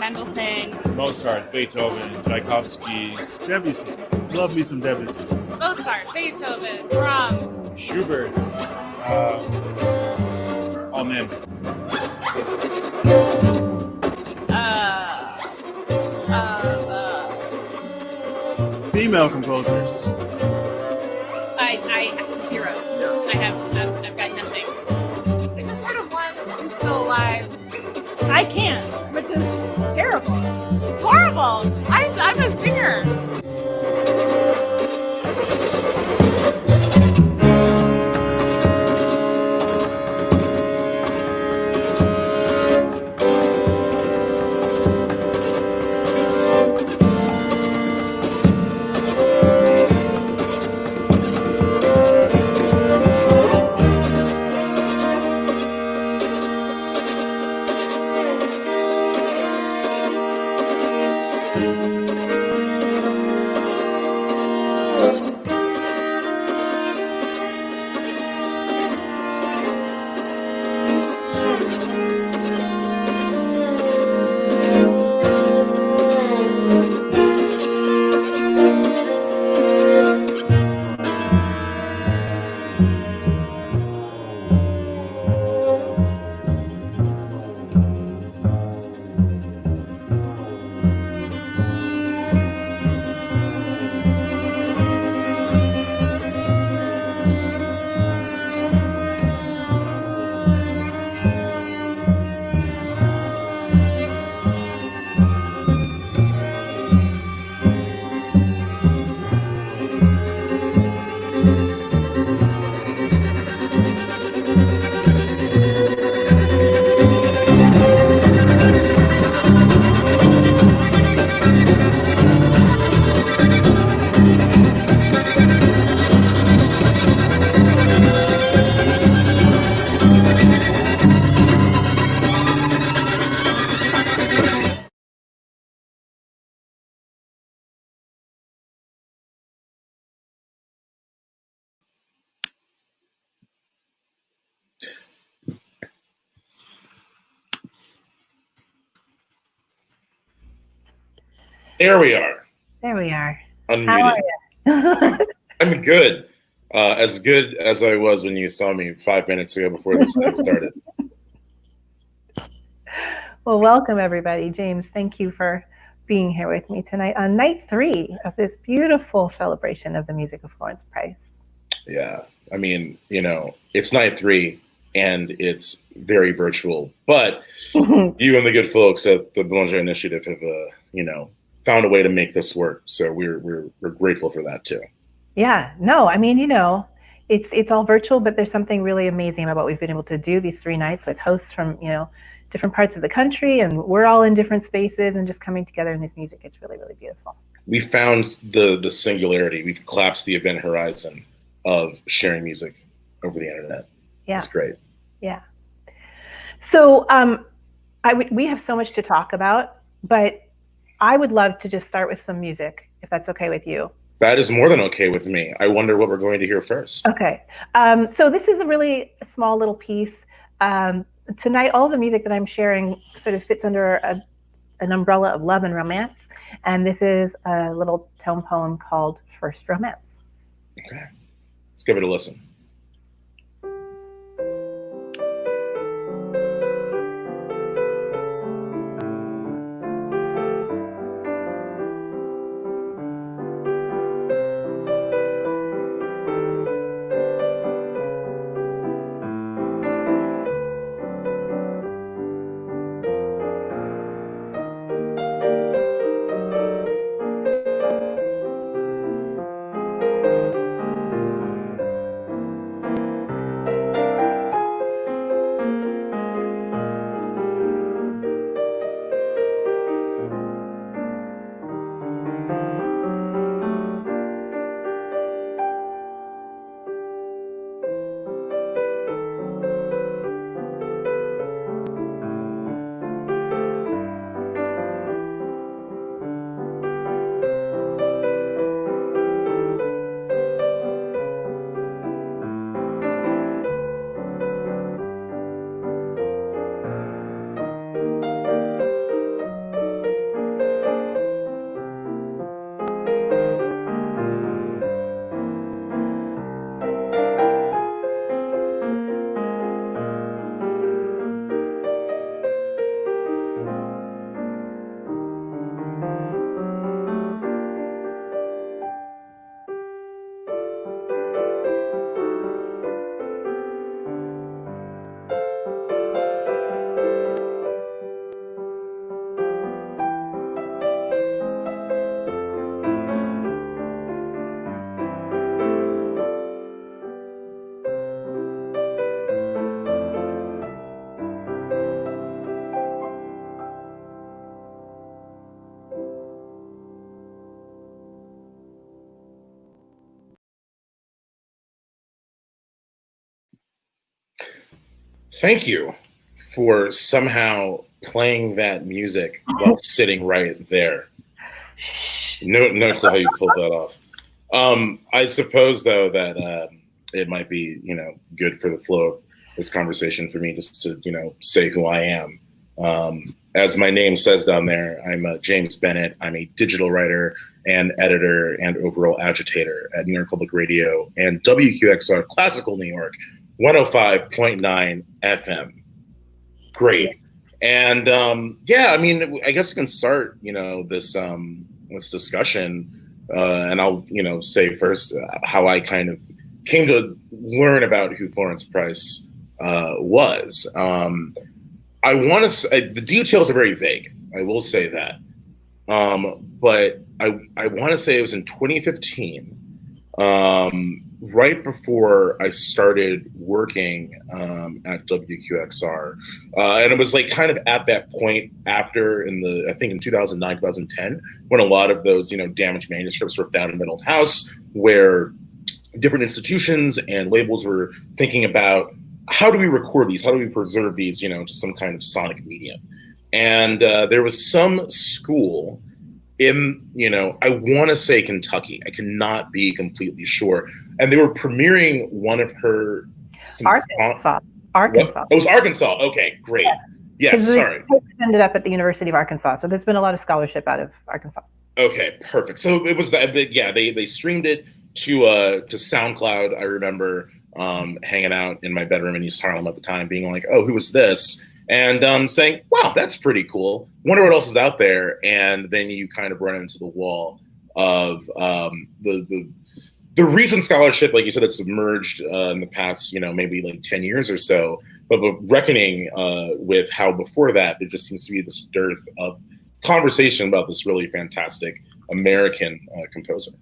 Mendelssohn, Mozart, Beethoven, Tchaikovsky, Debussy. Love me some Debussy. Mozart, Beethoven, Brahms, Schubert, Amen. Female composers. I zero. I've got nothing. I just heard of one who's still alive. I can't, which is terrible. It's horrible. I'm a singer. There we are. There we are. Unmuted. How are you? I'm good. As good as I was when you saw me 5 minutes ago before this thing started. Well, welcome everybody. James, thank you for being here with me tonight on night 3 of this beautiful celebration of the music of Florence Price. Yeah, I mean, it's night 3 and it's very virtual, but you and the good folks at the Boulanger Initiative have, found a way to make this work. So we're grateful for that too. Yeah, no, I mean, it's all virtual, but there's something really amazing about what we've been able to do these 3 nights with hosts from, different parts of the country, and we're all in different spaces and just coming together in this music. It's really, really beautiful. We found the singularity. We've collapsed the event horizon of sharing music over the internet. Yeah. It's great. Yeah. So we have so much to talk about, but I would love to just start with some music, if that's okay with you. That is more than okay with me. I wonder what we're going to hear first. Okay. So this is a really small little piece. Tonight, all the music that I'm sharing sort of fits under an umbrella of love and romance. And this is a little tone poem called First Romance. Okay. Let's give it a listen. Thank you for somehow playing that music while sitting right there. No clue how you pulled that off. I suppose though that it might be, good for the flow of this conversation for me just to, say who I am. As my name says down there, I'm James Bennett. I'm a digital writer and editor and overall agitator at New York Public Radio and WQXR Classical New York, 105.9 FM. Great. And I guess we can start, this discussion. And I'll, say first how I kind of came to learn about who Florence Price was. I want to say the details are very vague. I will say that. But I want to say it was in 2015, right before I started working at WQXR. And it was like kind of at that point after I think in 2009, 2010, when a lot of those, damaged manuscripts were found in an old house where different institutions and labels were thinking about how do we record these? How do we preserve these, to some kind of sonic medium? And there was some school in, I want to say Kentucky. I cannot be completely sure. And they were premiering one of her Arkansas. What? It was Arkansas. Okay, great. Yeah. Yes, sorry. Ended up at the University of Arkansas. So there's been a lot of scholarship out of Arkansas. Okay, perfect. So it was that. Yeah, they streamed it to SoundCloud. I remember hanging out in my bedroom in East Harlem at the time, being like, "Oh, who was this?" And saying, "Wow, that's pretty cool. Wonder what else is out there." And then you kind of run into the wall of the recent scholarship, like you said, that's emerged in the past, maybe like 10 years or so. But reckoning with how before that there just seems to be this dearth of conversation about this really fantastic American composer.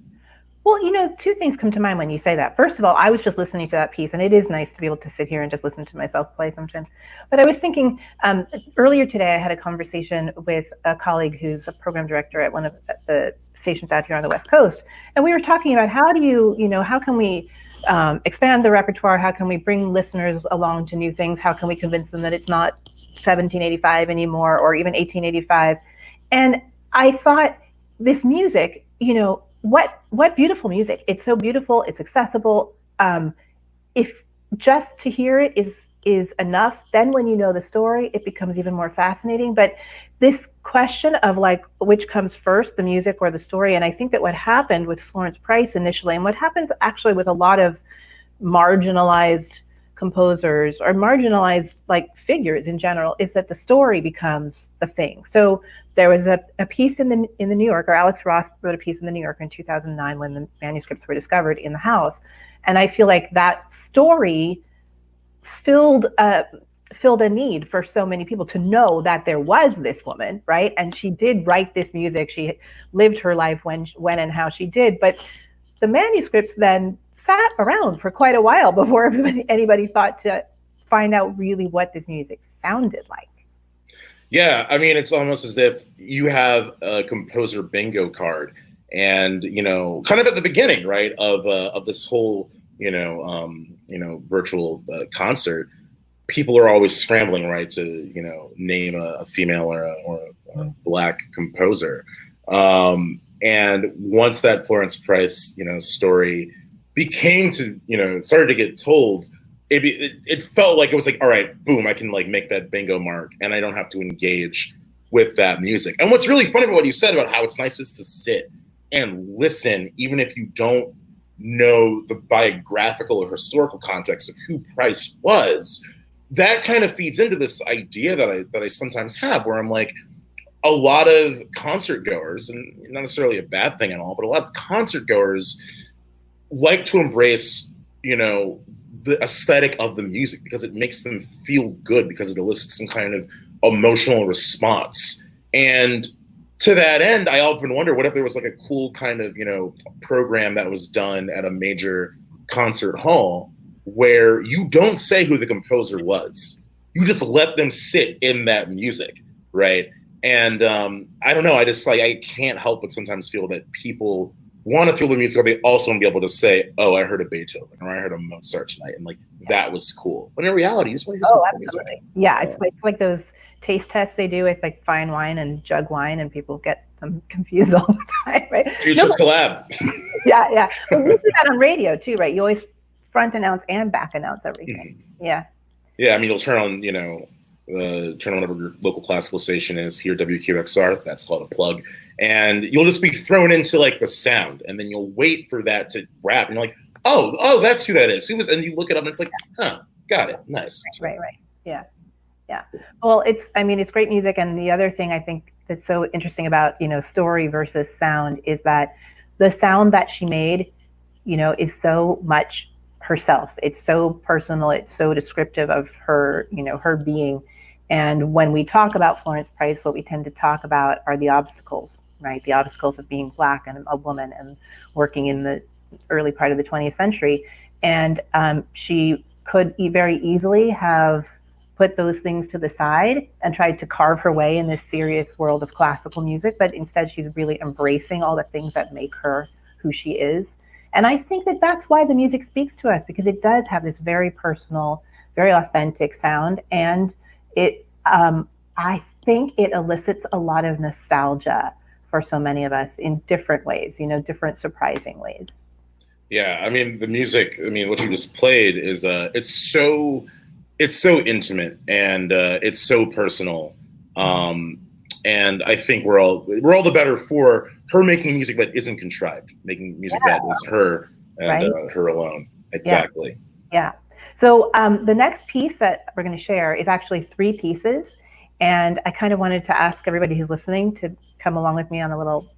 Well, two things come to mind when you say that. First of all, I was just listening to that piece, and it is nice to be able to sit here and just listen to myself play sometimes. But I was thinking earlier today, I had a conversation with a colleague who's a program director at one of the stations out here on the West Coast. And we were talking about how can we expand the repertoire? How can we bring listeners along to new things? How can we convince them that it's not 1785 anymore or even 1885? And I thought this music, what beautiful music. It's so beautiful. It's accessible. If just to hear it is enough, then when you know the story, it becomes even more fascinating. But this question of like, which comes first, the music or the story? And I think that what happened with Florence Price initially, and what happens actually with a lot of marginalized composers or marginalized like figures in general, is that the story becomes the thing. So there was a piece in the New Yorker. Alex Ross wrote a piece in the New Yorker in 2009 when the manuscripts were discovered in the house, and I feel like that story filled a need for so many people to know that there was this woman, right? And she did write this music. She lived her life when and how she did. But the manuscripts then sat around for quite a while before anybody thought to find out really what this music sounded like. Yeah, I mean, it's almost as if you have a composer bingo card, and kind of at the beginning, right, of this whole virtual concert, people are always scrambling, right, to name a female or a Black composer, and once that Florence Price story became to started to get told. It felt like it was like, all right, boom, I can like make that bingo mark and I don't have to engage with that music. And what's really funny about what you said about how it's nice just to sit and listen, even if you don't know the biographical or historical context of who Price was, that kind of feeds into this idea that I sometimes have where I'm like, a lot of concert goers, and not necessarily a bad thing at all, but a lot of concert goers like to embrace, the aesthetic of the music because it makes them feel good, because it elicits some kind of emotional response. And to that end, I often wonder, what if there was like a cool kind of, program that was done at a major concert hall where you don't say who the composer was. You just let them sit in that music, right? And I don't know, I just like, I can't help but sometimes feel that people want to feel the music, but they also want to be able to say, "Oh, I heard a Beethoven or I heard a Mozart tonight," and like that was cool. But in reality, you just want to hear some music. Yeah, it's like those taste tests they do with like fine wine and jug wine, and people get them confused all the time, right? Future collab. Yeah. Well, we do that on radio too, right? You always front announce and back announce everything. Mm-hmm. Yeah. Yeah, I mean, you'll turn on, turn on whatever your local classical station is here, WQXR. That's called a plug, and you'll just be thrown into like the sound, and then you'll wait for that to wrap, and you're like, oh, that's who that is. Who was? And you look it up, and it's like, got it, nice. Right. Yeah. Well, it's great music, and the other thing I think that's so interesting about story versus sound is that the sound that she made, is so much herself. It's so personal. It's so descriptive of her, her being. And when we talk about Florence Price, what we tend to talk about are the obstacles, right? The obstacles of being Black and a woman and working in the early part of the 20th century. And she could very easily have put those things to the side and tried to carve her way in this serious world of classical music. But instead, she's really embracing all the things that make her who she is. And I think that that's why the music speaks to us, because it does have this very personal, very authentic sound. And it, I think it elicits a lot of nostalgia for so many of us in different ways, different surprising ways. Yeah, I mean, the music, what you just played is, it's so intimate and it's so personal. And I think we're all the better for her making music that isn't contrived, making music that is her and her alone. Exactly. Yeah. So the next piece that we're going to share is actually 3 pieces. And I kind of wanted to ask everybody who's listening to come along with me on a little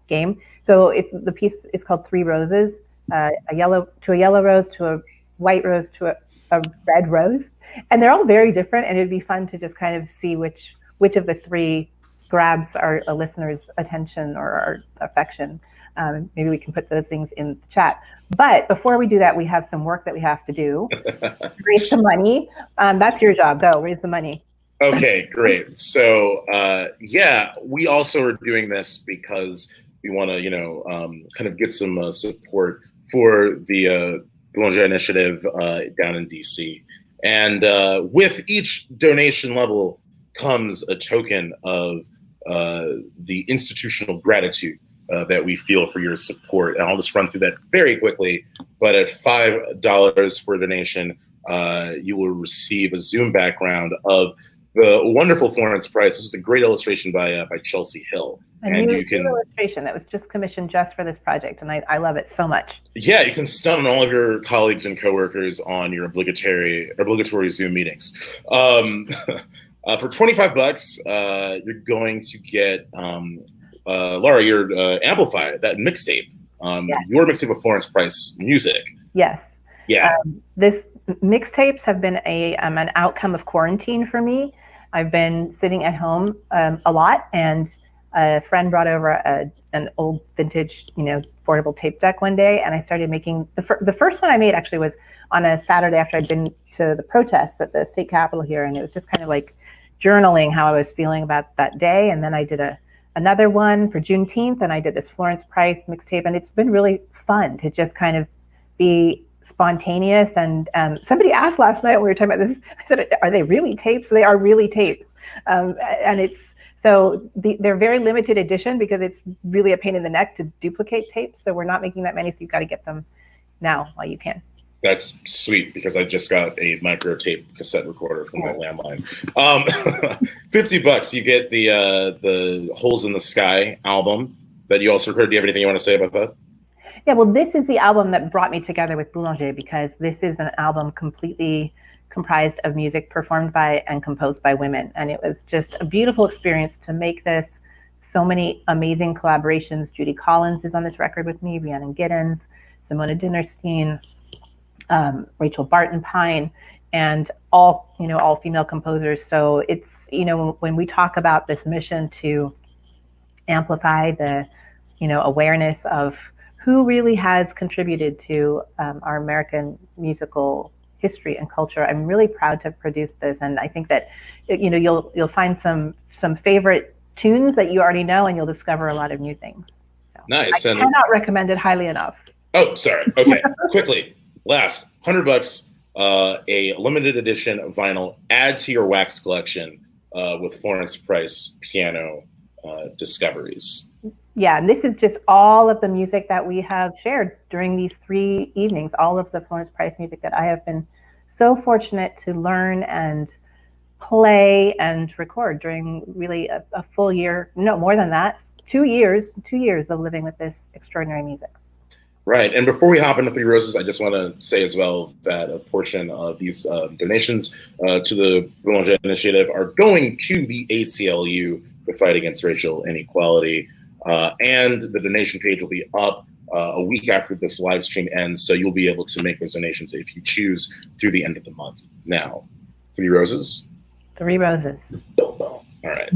game. So the piece is called 3 Roses, a yellow rose, to a white rose, to a red rose. And they're all very different. And it'd be fun to just kind of see which of the 3 grabs our listeners' attention or our affection. Maybe we can put those things in the chat. But before we do that, we have some work that we have to do. Raise some money. That's your job. Go raise the money. Okay, great. So we also are doing this because we want to, kind of get some support for the Boulanger Initiative down in DC. And with each donation level comes a token of the institutional gratitude that we feel for your support. And I'll just run through that very quickly. But at $5 for a donation, you will receive a Zoom background of the wonderful Florence Price. This is a great illustration by Chelsea Hill. You can illustration that was just commissioned just for this project, and I love it so much. Yeah, you can stun all of your colleagues and coworkers on your obligatory Zoom meetings. For $25, you're going to get Lara, your AMPLIFY, that mixtape, your mixtape of Florence Price music. Yes. Yeah. This mixtapes have been an outcome of quarantine for me. I've been sitting at home a lot, and a friend brought over an old vintage, portable tape deck one day, and I started making the first one I made actually was on a Saturday after I'd been to the protests at the state capitol here, and it was just kind of like journaling how I was feeling about that day. And then I did another one for Juneteenth, and I did this Florence Price mixtape, and it's been really fun to just kind of be spontaneous. And somebody asked last night when we were talking about this, I said, are they really tapes? They are really tapes. And it's, so they're very limited edition because it's really a pain in the neck to duplicate tapes. So we're not making that many, so you've got to get them now while you can. That's sweet, because I just got a micro tape cassette recorder from my landline. $50, you get the Holes in the Sky album that you also recorded. Do you have anything you want to say about that? Yeah, well, this is the album that brought me together with Boulanger, because this is an album completely comprised of music performed by and composed by women. And it was just a beautiful experience to make this. So many amazing collaborations. Judy Collins is on this record with me, Rhiannon Giddens, Simona Dinnerstein, Rachel Barton Pine, and all female composers. So it's, when we talk about this mission to amplify the, awareness of who really has contributed to our American musical history and culture, I'm really proud to have produced this. And I think that, you'll find some favorite tunes that you already know, and you'll discover a lot of new things. So. Nice. I And cannot recommend it highly enough. oh, sorry. Okay, quickly. Last $100, a limited edition vinyl. Add to your wax collection with Florence Price piano discoveries. Yeah, and this is just all of the music that we have shared during these 3 evenings, all of the Florence Price music that I have been so fortunate to learn and play and record during really a full year, no, more than that, 2 years of living with this extraordinary music. Right. And before we hop into Three Roses, I just want to say as well that a portion of these donations to the Boulanger Initiative are going to the ACLU, the fight against racial inequality. And the donation page will be up a week after this live stream ends. So you'll be able to make those donations if you choose through the end of the month. Now, Three Roses. 3 Roses. Boom, boom. All right.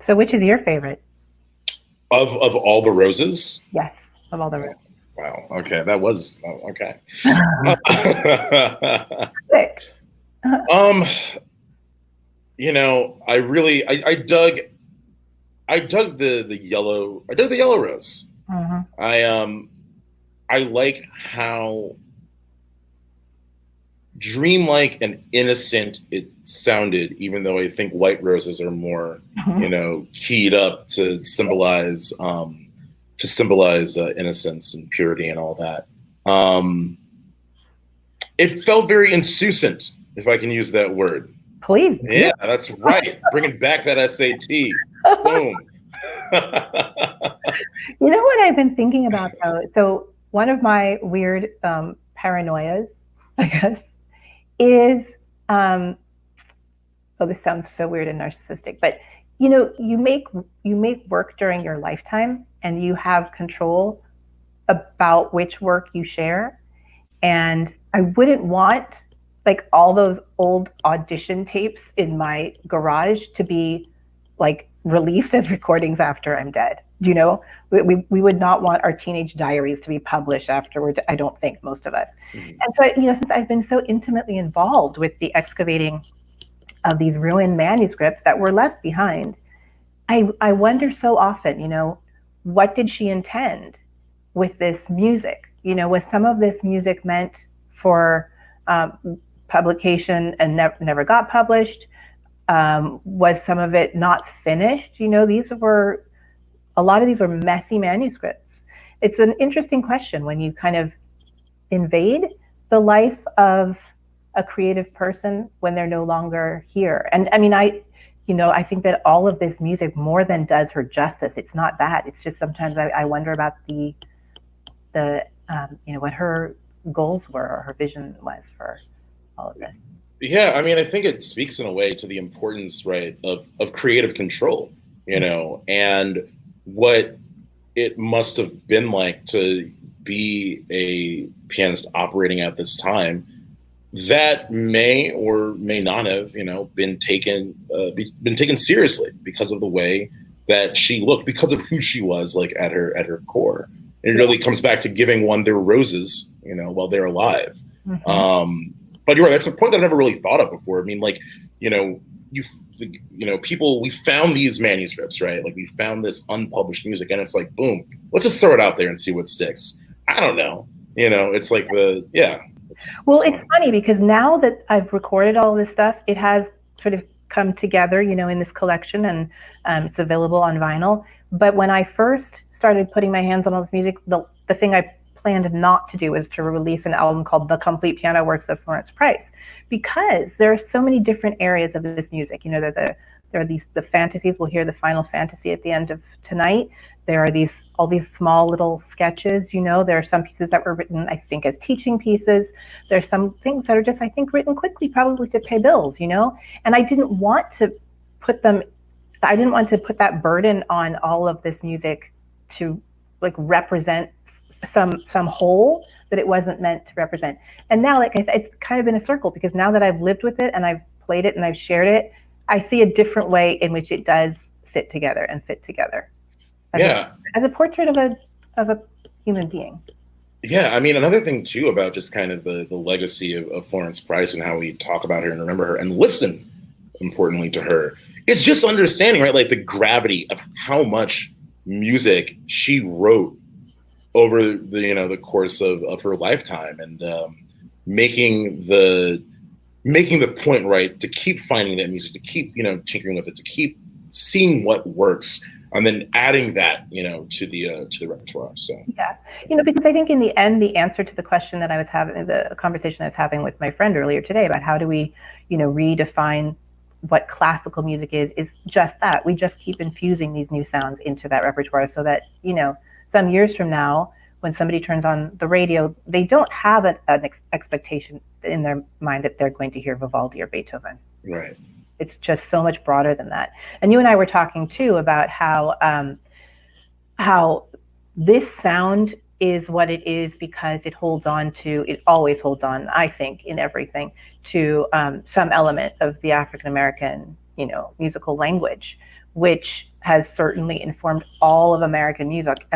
So which is your favorite? Of all the roses? Yes, of all the Wow. Okay, that was okay. Sick. um, I dug the yellow. I dug the yellow rose. Mhm. I like how dreamlike and innocent it sounded, even though I think white roses are more, keyed up to symbolize innocence and purity and all that. It felt very insouciant, if I can use that word. Please. Yeah, that's right. Bringing back that SAT. Boom. You know what I've been thinking about though? So one of my weird paranoias, I guess, is oh, this sounds so weird and narcissistic, but you make work during your lifetime, and you have control about which work you share. And I wouldn't want like all those old audition tapes in my garage to be like released as recordings after I'm dead. We would not want our teenage diaries to be published afterwards. I don't think, most of us. And so, since I've been so intimately involved with the excavating of these ruined manuscripts that were left behind, I wonder so often, what did she intend with this music? Was some of this music meant for publication and never got published? Was some of it not finished? A lot of these were messy manuscripts. It's an interesting question when you kind of invade the life of a creative person when they're no longer here. And I mean, I think that all of this music more than does her justice. It's not that. It's just sometimes I wonder about the what her goals were or her vision was for all of this. Yeah, I mean, I think it speaks in a way to the importance, right, of creative control, and what it must have been like to be a pianist operating at this time that may or may not have, been taken seriously because of the way that she looked, because of who she was, like at her core. It really comes back to giving one their roses, while they're alive. Mm-hmm. But you're right. That's a point that I've never really thought of before. I mean, like, people, we found these manuscripts, right? Like we found this unpublished music, and it's like, boom, let's just throw it out there and see what sticks. I don't know. It's like it's funny because now that I've recorded all this stuff, it has sort of come together, in this collection, and it's available on vinyl. But when I first started putting my hands on all this music, the thing I planned not to do was to release an album called The Complete Piano Works of Florence Price, because there are so many different areas of this music. There are the fantasies. We'll hear the final fantasy at the end of tonight. There are all these small little sketches. There are some pieces that were written, I think, as teaching pieces. There are some things that are just, I think, written quickly, probably to pay bills. And I didn't want to put that burden on all of this music to like represent some whole that it wasn't meant to represent. And now, like I said, it's kind of been a circle, because now that I've lived with it and I've played it and I've shared it, I see a different way in which it does sit together and fit together. As a portrait of a human being. Yeah, I mean, another thing too about just kind of the legacy of Florence Price and how we talk about her and remember her and listen, importantly, to her, it's just understanding, right, like the gravity of how much music she wrote over the course of her lifetime, and making the point, right, to keep finding that music, to keep tinkering with it, to keep seeing what works, and then adding that to the repertoire. So yeah, because I think in the end, the answer to the question that I was having, the conversation I was having with my friend earlier today about how do we redefine what classical music is just that. We just keep infusing these new sounds into that repertoire, so that some years from now, when somebody turns on the radio, they don't have an expectation in their mind that they're going to hear Vivaldi or Beethoven. Right. It's just so much broader than that. And you and I were talking too about how this sound is what it is because it always holds on, I think, in everything, to some element of the African American, musical language, which has certainly informed all of American music,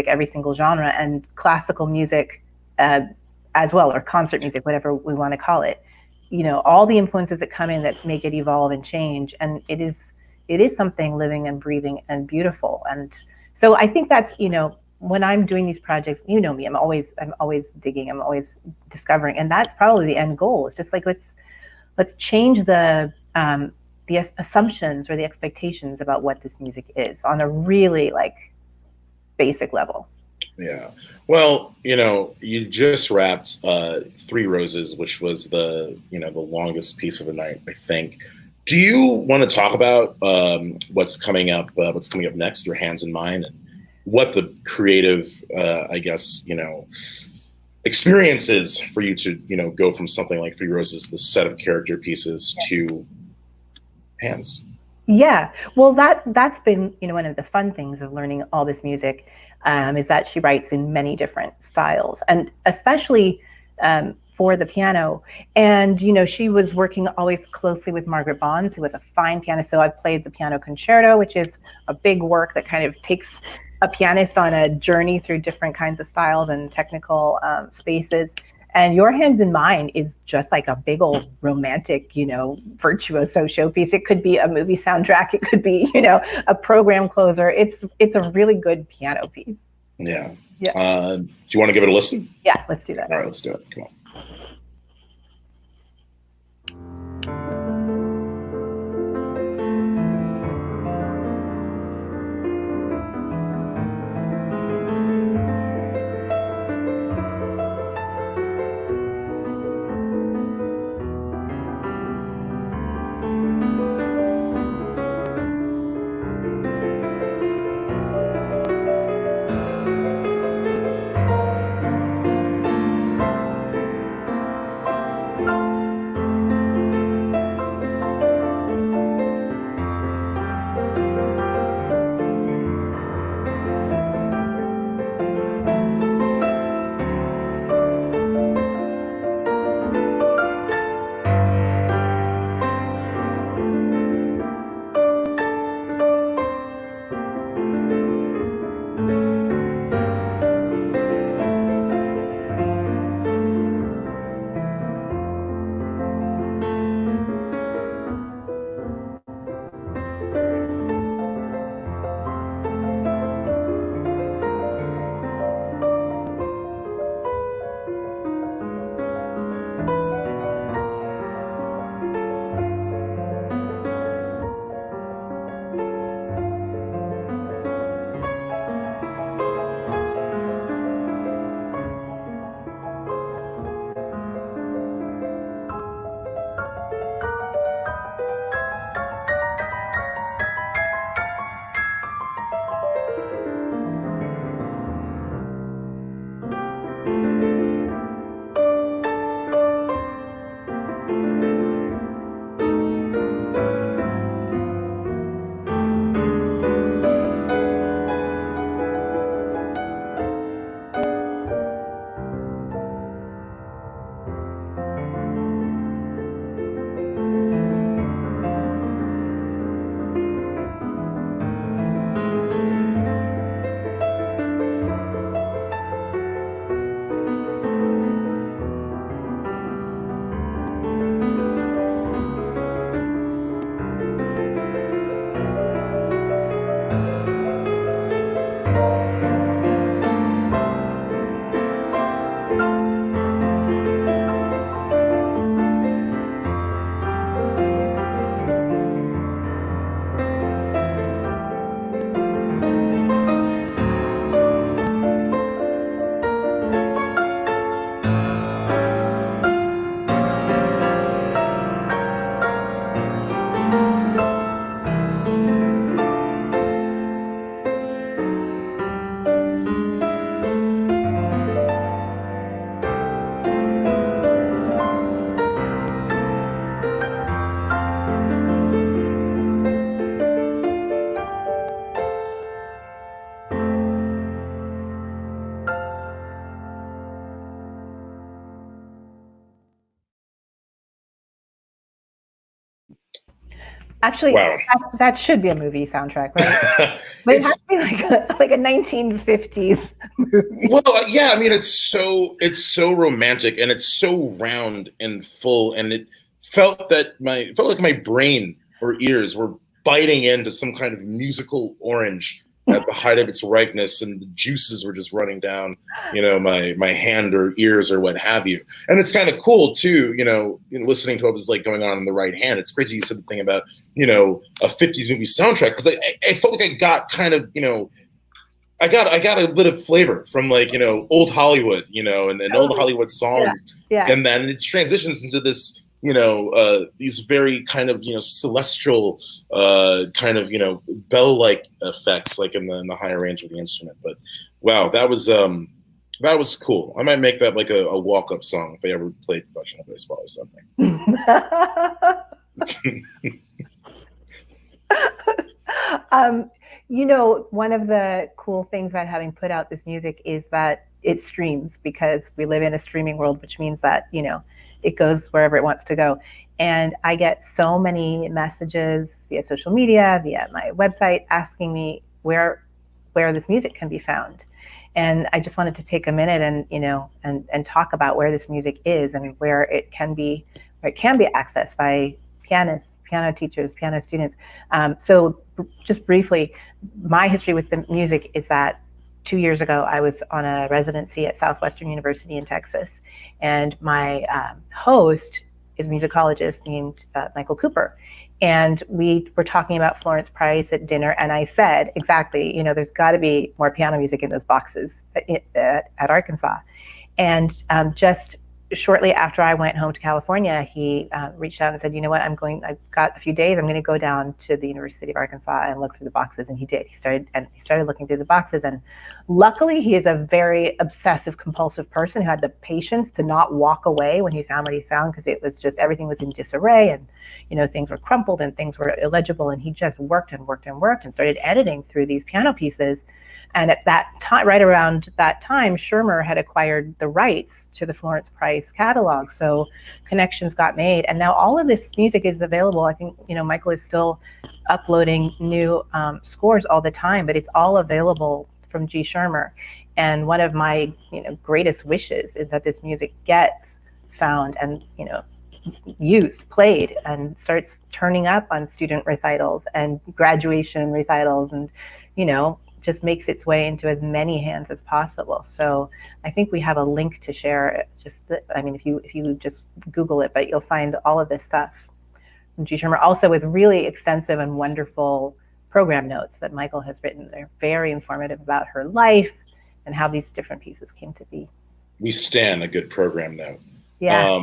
every single genre, and classical music as well, or concert music, whatever we want to call it. You know, all the influences that come in that make it evolve and change, and it is something living and breathing and beautiful. And so I think that's, you know, when I'm doing these projects, you know me, I'm always digging, I'm always discovering, and that's probably the end goal. It's just like let's change the assumptions or the expectations about what this music is on a really like basic level. Yeah. Well, you know, you just wrapped Three Roses, which was the longest piece of the night, I think. Do you want to talk about what's coming up next, Your Hands in Mine, and what the creative, I guess, you know, experience is for you to, you know, go from something like Three Roses, the set of character pieces, to Hands? Yeah, well, that's been, you know, one of the fun things of learning all this music, is that she writes in many different styles, and especially for the piano. And you know, she was working always closely with Margaret Bonds, who was a fine pianist. So I've played the piano concerto, which is a big work that kind of takes a pianist on a journey through different kinds of styles and technical spaces. And Your Hands in Mine is just like a big old romantic, you know, virtuoso showpiece. It could be a movie soundtrack. It could be, you know, a program closer. It's a really good piano piece. Yeah. Yeah. Do you want to give it a listen? Yeah, let's do that. All right, let's do it. Come on. Actually, Wow. that should be a movie soundtrack, right? But it has to be like a 1950s movie. Well, yeah, I mean, it's so romantic, and it's so round and full, and it felt like my brain or ears were biting into some kind of musical orange at the height of its ripeness, and the juices were just running down, my hand or ears or what have you. And it's kind of cool too, listening to what was like going on in the right hand. It's crazy you said the thing about a 50s movie soundtrack, because I felt like I got kind of I got a bit of flavor from like old Hollywood, and then old Hollywood songs, Yeah. and then it transitions into this these very kind of celestial kind of bell-like effects, like in the higher range of the instrument. But wow, that was cool. I might make that like a walk-up song if I ever played professional baseball or something. One of the cool things about having put out this music is that it streams, because we live in a streaming world, which means that, it goes wherever it wants to go. And I get so many messages via social media, via my website, asking me where this music can be found. And I just wanted to take a minute and talk about where this music is and where it can be accessed by pianists, piano teachers, piano students. So just briefly, my history with the music is that 2 years ago, I was on a residency at Southwestern University in Texas, and my host is a musicologist named Michael Cooper. And we were talking about Florence Price at dinner, and I said, exactly, there's got to be more piano music in those boxes at Arkansas. And just shortly after I went home to California, he reached out and said, you know what, I've got a few days, I'm going to go down to the University of Arkansas and look through the boxes. And he did. He started looking through the boxes. And luckily, he is a very obsessive, compulsive person who had the patience to not walk away when he found what he found, because it was just, everything was in disarray, and things were crumpled and things were illegible. And he just worked and worked and worked and started editing through these piano pieces. And at that time, right around that time, Schirmer had acquired the rights to the Florence Price catalog. So connections got made. And now all of this music is available. I think, Michael is still uploading new scores all the time, but it's all available from G. Schirmer. And one of my, greatest wishes is that this music gets found and, used, played, and starts turning up on student recitals and graduation recitals, and, just makes its way into as many hands as possible. So I think we have a link to share. If you just Google it, but you'll find all of this stuff from G. Schirmer, also with really extensive and wonderful program notes that Michael has written. They're very informative about her life and how these different pieces came to be. We stand a good program note. Yeah.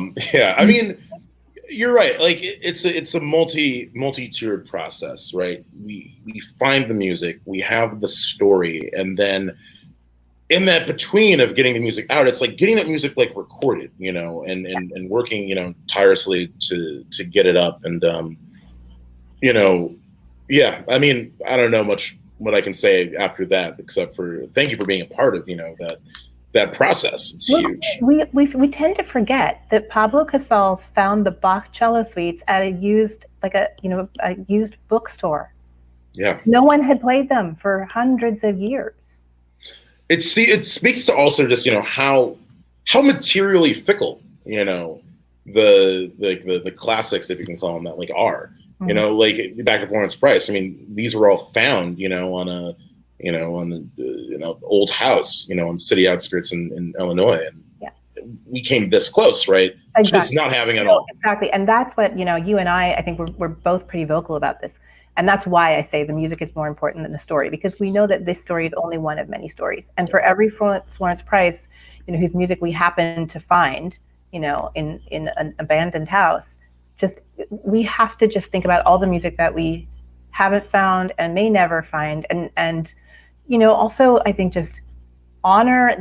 I mean, you're right. Like it's a multi-tiered process, right? We find the music, we have the story, and then in that between of getting the music out, it's like getting that music like recorded, and working, tirelessly to get it up. And yeah. I mean, I don't know much what I can say after that, except for thank you for being a part of that process. It's huge. We tend to forget that Pablo Casals found the Bach cello suites at a used bookstore. Yeah. No one had played them for hundreds of years. It speaks to also just how materially fickle the classics, if you can call them that, like are. Mm-hmm. Like back to Florence Price. I mean, these were all found on a on the old house, on city outskirts in Illinois, and we came this close, right? Exactly. Just not having it all. Exactly, and that's what you and I think we're both pretty vocal about this, and that's why I say the music is more important than the story, because we know that this story is only one of many stories, and for every Florence Price, whose music we happen to find, in an abandoned house, we have to just think about all the music that we haven't found and may never find, and also I think just honor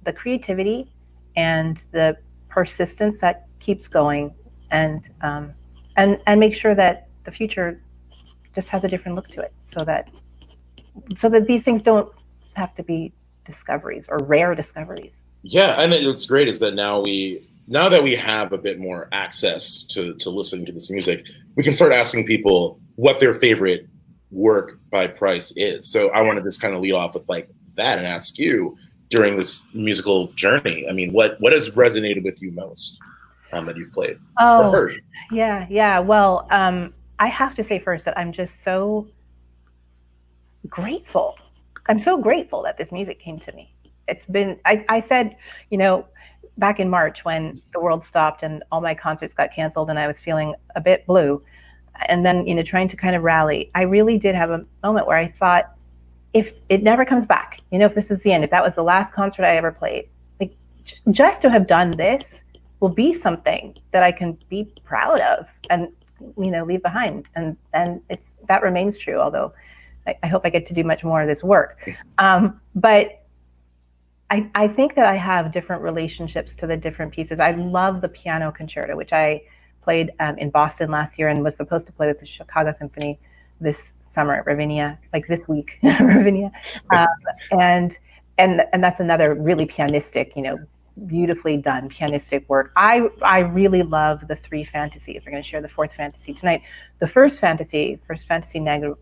the creativity and the persistence that keeps going, and make sure that the future just has a different look to it, so that these things don't have to be discoveries or rare discoveries. Yeah, and what's great is that now that we have a bit more access to listening to this music, we can start asking people what their favorite work by Price is. So I want to just kind of lead off with like that and ask you, during this musical journey, I mean, what has resonated with you most that you've played or heard? Yeah. Well, I have to say first that I'm just so grateful. I'm so grateful that this music came to me. It's been, I said, back in March when the world stopped and all my concerts got canceled and I was feeling a bit blue, and then, trying to kind of rally, I really did have a moment where I thought, if it never comes back, if this is the end, if that was the last concert I ever played, like just to have done this will be something that I can be proud of and, leave behind. And that remains true, although I hope I get to do much more of this work. But I think that I have different relationships to the different pieces. I love the piano concerto, which I played in Boston last year and was supposed to play with the Chicago Symphony this summer at Ravinia, like this week, Ravinia. And that's another really pianistic, beautifully done pianistic work. I really love the three fantasies. We're going to share the fourth fantasy tonight. The first fantasy Negro,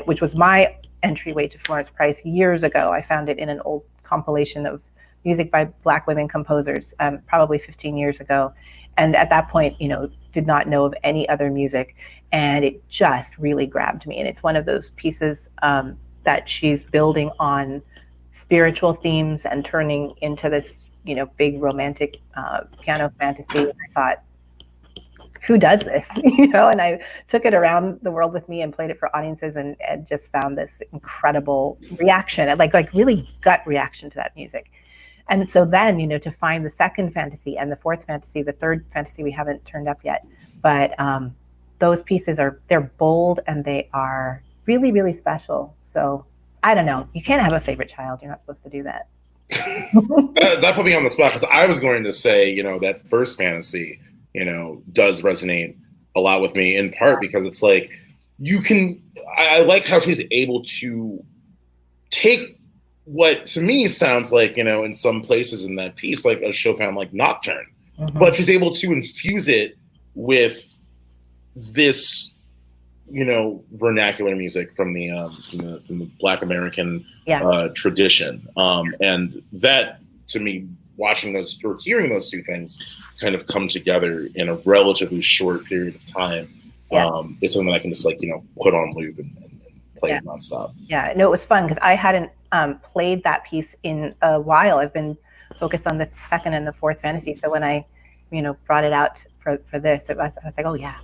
which was my entryway to Florence Price years ago. I found it in an old compilation of music by Black women composers, probably 15 years ago. And at that point, did not know of any other music. And it just really grabbed me. And it's one of those pieces that she's building on spiritual themes and turning into this, big romantic piano fantasy. And I thought, who does this? And I took it around the world with me and played it for audiences and just found this incredible reaction, like really gut reaction to that music. And so then, to find the second fantasy and the fourth fantasy, the third fantasy we haven't turned up yet, but those pieces they're bold and they are really, really special. So I don't know. You can't have a favorite child. You're not supposed to do that. that put me on the spot because I was going to say, that first fantasy, does resonate a lot with me, in part because it's like I like how she's able to take what to me sounds like, in some places in that piece, like a Chopin like nocturne, but she's able to infuse it with this, vernacular music from the Black American tradition. And that, to me, watching those or hearing those two things kind of come together in a relatively short period of time is something that I can just put on loop and play it nonstop. Yeah, no, it was fun because I hadn't played that piece in a while. I've been focused on the second and the fourth fantasy. So when I, brought it out for this, I was like, oh yeah,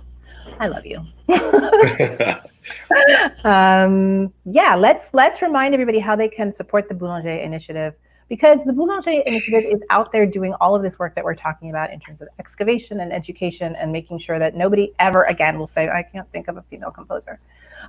I love you. Let's remind everybody how they can support the Boulanger Initiative, because the Boulanger Initiative is out there doing all of this work that we're talking about in terms of excavation and education and making sure that nobody ever again will say, I can't think of a female composer.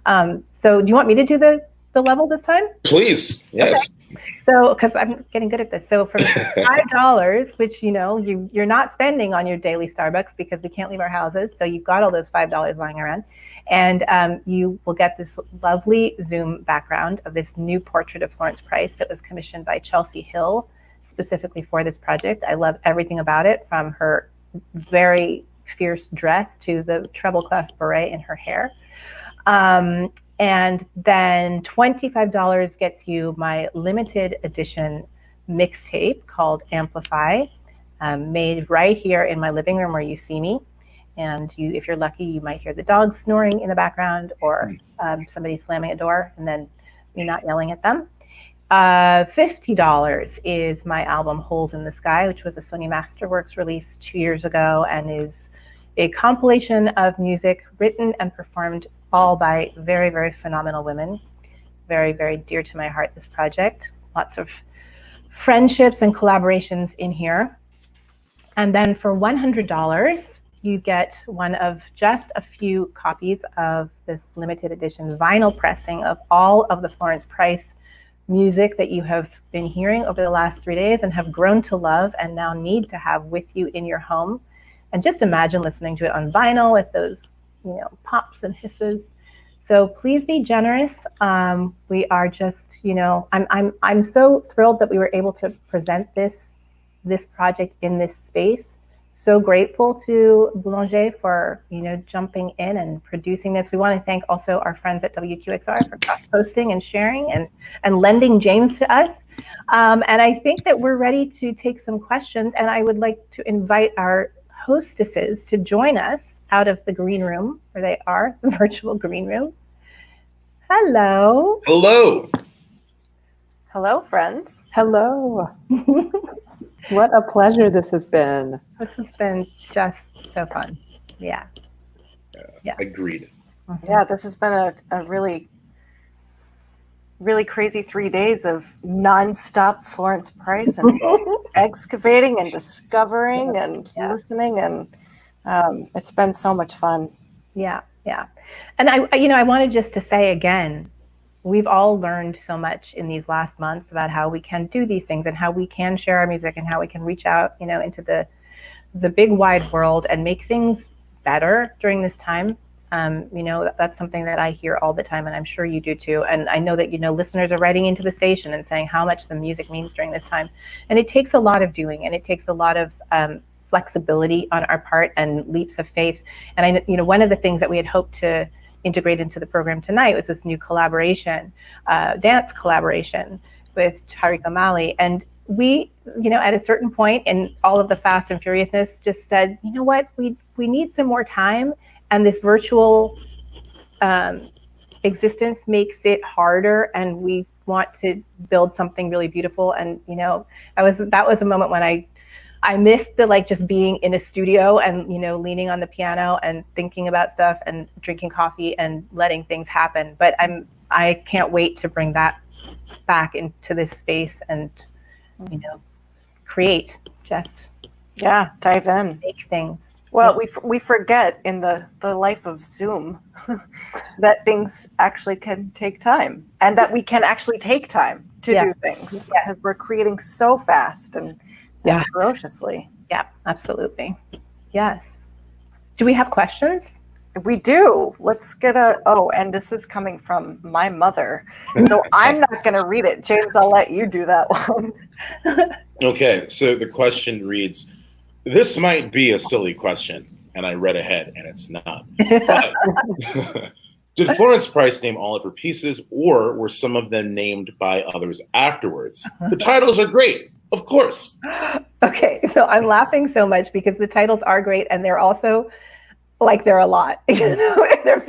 So do you want me to do the level this time? Please, yes. Okay. So, because I'm getting good at this. So for $5, which you're not spending on your daily Starbucks because we can't leave our houses, so you've got all those $5 lying around, and you will get this lovely Zoom background of this new portrait of Florence Price that was commissioned by Chelsea Hill specifically for this project. I love everything about it, from her very fierce dress to the treble clef beret in her hair. And then $25 gets you my limited edition mixtape called AMPLIFY, made right here in my living room where you see me. And if you're lucky, you might hear the dogs snoring in the background, or somebody slamming a door and then me not yelling at them. $50 is my album Holes in the Sky, which was a Sony Masterworks release 2 years ago and is a compilation of music written and performed all by very, very phenomenal women. Very, very dear to my heart, this project. Lots of friendships and collaborations in here. And then for $100, you get one of just a few copies of this limited edition vinyl pressing of all of the Florence Price music that you have been hearing over the last 3 days and have grown to love and now need to have with you in your home. And just imagine listening to it on vinyl with those pops and hisses. So please be generous. We are just, I'm so thrilled that we were able to present this project in this space so grateful to Boulanger for, jumping in and producing this. We want to thank also our friends at WQXR for cross-posting and sharing and lending James to us. And I think that we're ready to take some questions, and I would like to invite our hostesses to join us out of the green room, where they are, the virtual green room. Hello. Hello. Hello, friends. Hello. What a pleasure this has been. This has been just so fun. Yeah. Agreed. Yeah, this has been a really, really crazy 3 days of nonstop Florence Price and excavating and discovering and listening, and it's been so much fun. Yeah. And I wanted just to say again, we've all learned so much in these last months about how we can do these things and how we can share our music and how we can reach out, into the big wide world and make things better during this time. That's something that I hear all the time, and I'm sure you do too. And I know that, listeners are writing into the station and saying how much the music means during this time. And it takes a lot of doing, and it takes a lot of flexibility on our part and leaps of faith. And one of the things that we had hoped to integrate into the program tonight was this new collaboration, dance collaboration with Tariq O'Malley. And we, at a certain point in all of the fast and furiousness, just said, you know what, we need some more time. And this virtual existence makes it harder, and we want to build something really beautiful. And, that was a moment when I missed the just being in a studio and leaning on the piano and thinking about stuff and drinking coffee and letting things happen. But I can't wait to bring that back into this space and create, just dive in, make things. Well, we forget in the life of Zoom that things actually can take time, and that we can actually take time to do things because we're creating so fast and ferociously. Yeah, absolutely. Yes. Do we have questions? We do. Let's get and this is coming from my mother. So I'm not going to read it. James, I'll let you do that one. Okay, so the question reads, this might be a silly question, and I read ahead, and it's not. But, did Florence Price name all of her pieces, or were some of them named by others afterwards? The titles are great. Of course. Okay, so I'm laughing so much because the titles are great, and they're also they're a lot. They're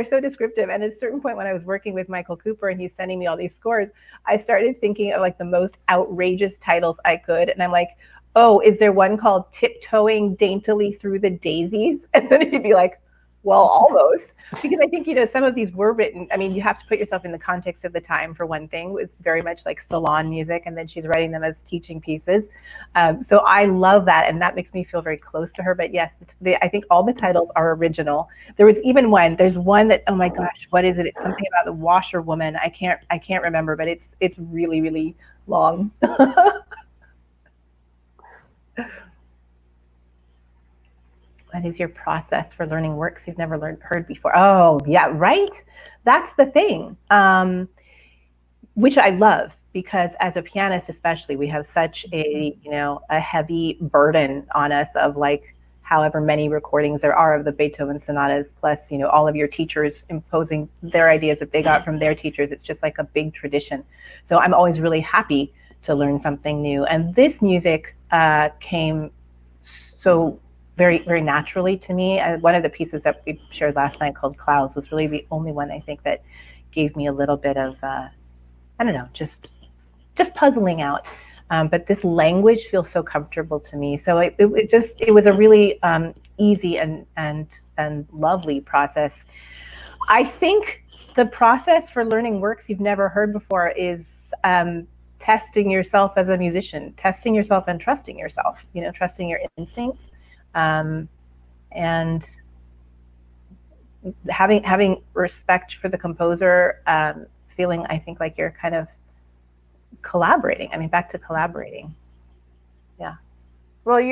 so descriptive. And at a certain point when I was working with Michael Cooper and he's sending me all these scores, I started thinking of the most outrageous titles I could, and I'm like, oh, is there one called Tiptoeing Daintily Through the Daisies? And then he'd be like, well, almost. Because I think, some of these were written, you have to put yourself in the context of the time, for one thing. It was very much like salon music, and then she's writing them as teaching pieces. So I love that, and that makes me feel very close to her. But yes, I think all the titles are original. There was even there's one that, oh my gosh, what is it? It's something about the washerwoman. I can't remember, but it's really, really long. What is your process for learning works you've never heard before? Oh, yeah, right? That's the thing, which I love, because as a pianist especially, we have such a heavy burden on us of however many recordings there are of the Beethoven sonatas, plus all of your teachers imposing their ideas that they got from their teachers. It's just like a big tradition. So I'm always really happy to learn something new. And this music came so very, very naturally to me. One of the pieces that we shared last night called Clouds was really the only one I think that gave me a little bit of, just puzzling out. But this language feels so comfortable to me. So it was a really easy and lovely process. I think the process for learning works you've never heard before is testing yourself as a musician, testing yourself and trusting yourself, trusting your instincts. And having respect for the composer, feeling, I think, like you're kind of collaborating. Back to collaborating. Yeah. Well,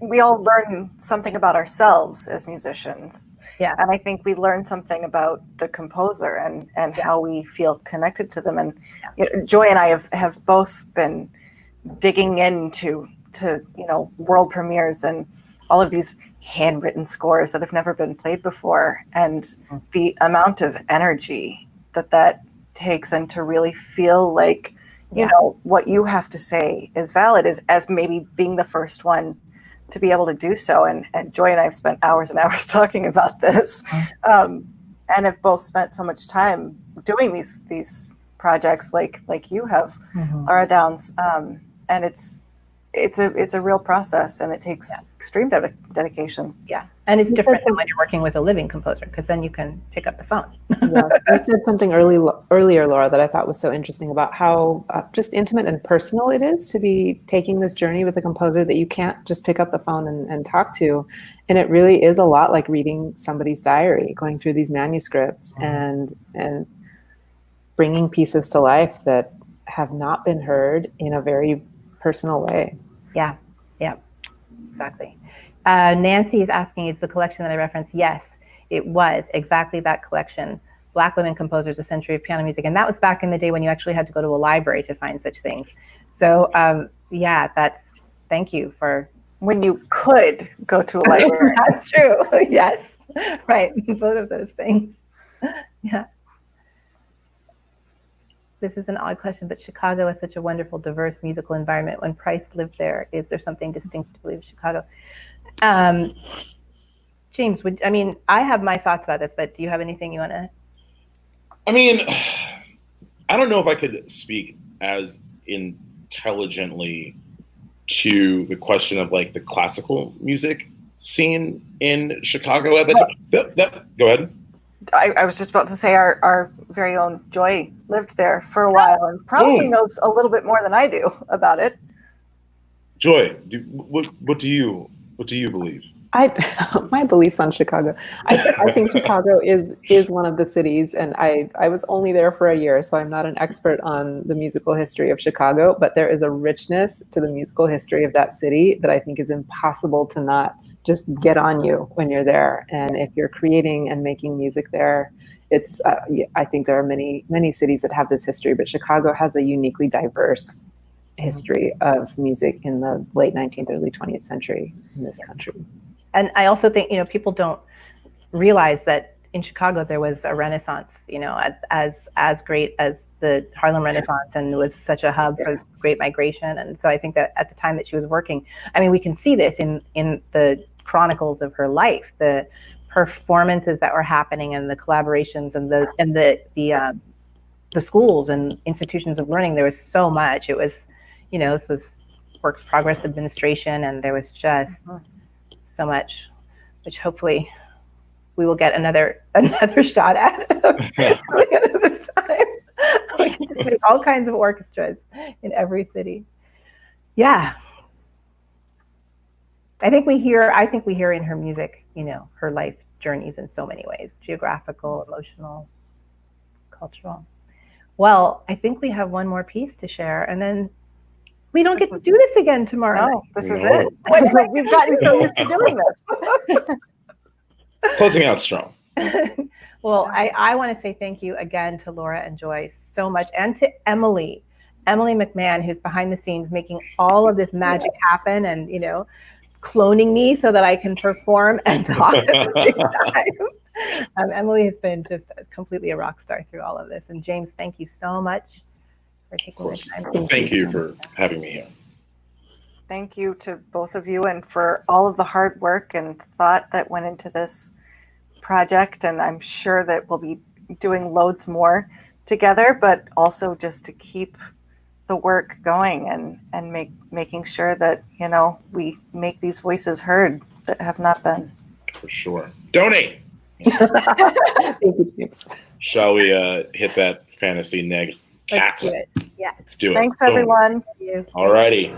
we all learn something about ourselves as musicians. Yeah. And I think we learn something about the composer and how we feel connected to them. And Joy and I have both been digging into to world premieres and all of these handwritten scores that have never been played before, and the amount of energy that takes, and to really feel like what you have to say is valid, as maybe being the first one to be able to do so. And Joy and I have spent hours and hours talking about this, and have both spent so much time doing these projects like you have, Lara Downs, and it's a real process, and it takes extreme dedication. Yeah, and it's different than when you're working with a living composer, because then you can pick up the phone. Yes. You said something earlier, Laura, that I thought was so interesting about how just intimate and personal it is to be taking this journey with a composer that you can't just pick up the phone and talk to. And it really is a lot like reading somebody's diary, going through these manuscripts and bringing pieces to life that have not been heard in a very personal way. Yeah, exactly. Nancy is asking, is the collection that I referenced? Yes, it was exactly that collection. Black Women Composers, A Century of Piano Music. And that was back in the day when you actually had to go to a library to find such things. So thank you for. When you could go to a library. That's true, yes, right, both of those things, yeah. This is an odd question, but Chicago is such a wonderful, diverse musical environment. When Price lived there, is there something distinctively of Chicago? James, I have my thoughts about this, but do you have anything you want to? I mean, I don't know if I could speak as intelligently to the question of like the classical music scene in Chicago at the time. Go ahead. I was just about to say our very own Joy lived there for a while and probably knows a little bit more than I do about it. Joy, what do you believe? My beliefs on Chicago. I think Chicago is one of the cities, and I was only there for a year, so I'm not an expert on the musical history of Chicago, but there is a richness to the musical history of that city that I think is impossible to not just get on you when you're there. And if you're creating and making music there, it's I think there are many cities that have this history, but Chicago has a uniquely diverse history of music in the late 19th, early 20th century in this country. And I also think, people don't realize that in Chicago there was a Renaissance, as great as the Harlem Renaissance, and was such a hub for Great Migration. And so I think that at the time that she was working, we can see this in the chronicles of her life, the performances that were happening, and the collaborations, and the schools and institutions of learning. There was so much. It was, this was Works Progress Administration, and there was just so much, which hopefully we will get another shot at this time. We can just make all kinds of orchestras in every city. Yeah. I think we hear in her music, her life journeys in so many ways: geographical, emotional, cultural. Well, I think we have one more piece to share, and then we don't get to do this again tomorrow. No, this is it. We've gotten so used to doing this. Closing out strong. Well, I want to say thank you again to Laura and Joy so much, and to Emily McMahon, who's behind the scenes making all of this magic happen, and cloning me so that I can perform and talk at the same time. Emily has been just completely a rock star through all of this. And James, thank you so much for taking the time. Thank you for having me here. Thank you to both of you, and for all of the hard work and thought that went into this project. And I'm sure that we'll be doing loads more together, but also just to keep the work going and making sure that we make these voices heard that have not been. For sure. Donate. Thank you, James. Shall we hit that fantasy neg cat? Let's do it. Yeah. Let's do it. Thanks, everyone. Thank you. All righty.